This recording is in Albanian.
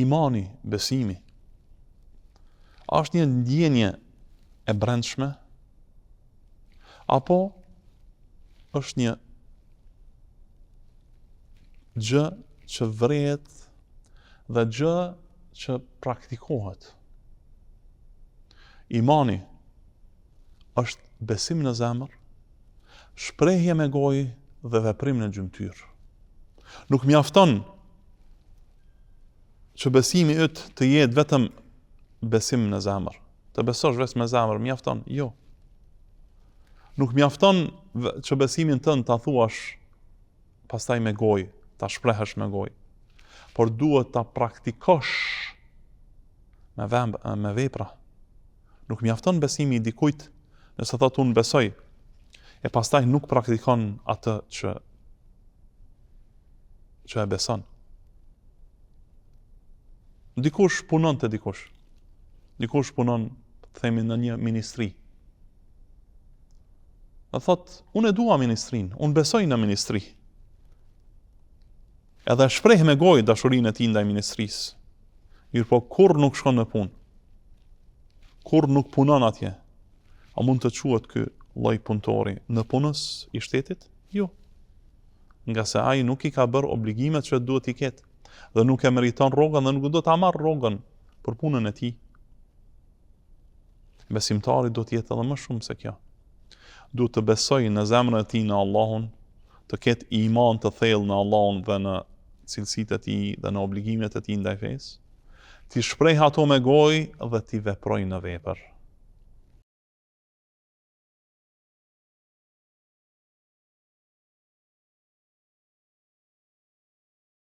imani, besimi, është një ndjenje e brendshme, apo është një gjë që vrihet dhe gjë që praktikohet. Imani është besim në zemër, shprehje me gojë dhe veprim në gjymtyr. Nuk mjafton që besimi yt të jetë vetëm besim në zemër. Të besosh vetëm me zemër, mjafton? Jo. Nuk mjafton që besimin tënd ta thuash pastaj me gojë, ta shprehësh me gojë, por duhet ta praktikosh me vepra. Nuk mjafton besimi i dikujt nëse thotë unë besoj, e pastaj nuk praktikon atë që e beson. Dikush punon te dikush. Dikush punon, themi, në një ministri. Dhe thot, unë e dua ministrinë, unë besoj në ministri. Edhe shpreh me gojë dashurinë e tij ndaj ministrisë. Mirë po kur nuk shkon në punë. Kur nuk punon atje. A mund të quhet ky lloj punëtori në punës i shtetit? Jo. Nga se ai nuk i ka bërë obligimet që duhet i ketë dhe nuk e meriton rrogën dhe nuk do ta marr rrogën për punën e tij. Besimtari do të jetë edhe më shumë se kjo. Duhet të besojë në zemrën e tij në Allahun, të ketë iman të thellë në Allahun dhe në cilësitë e tij dhe në obligimet e tij ndaj fesë, ti shpreh ato me gojë dhe ti veproj në vepër.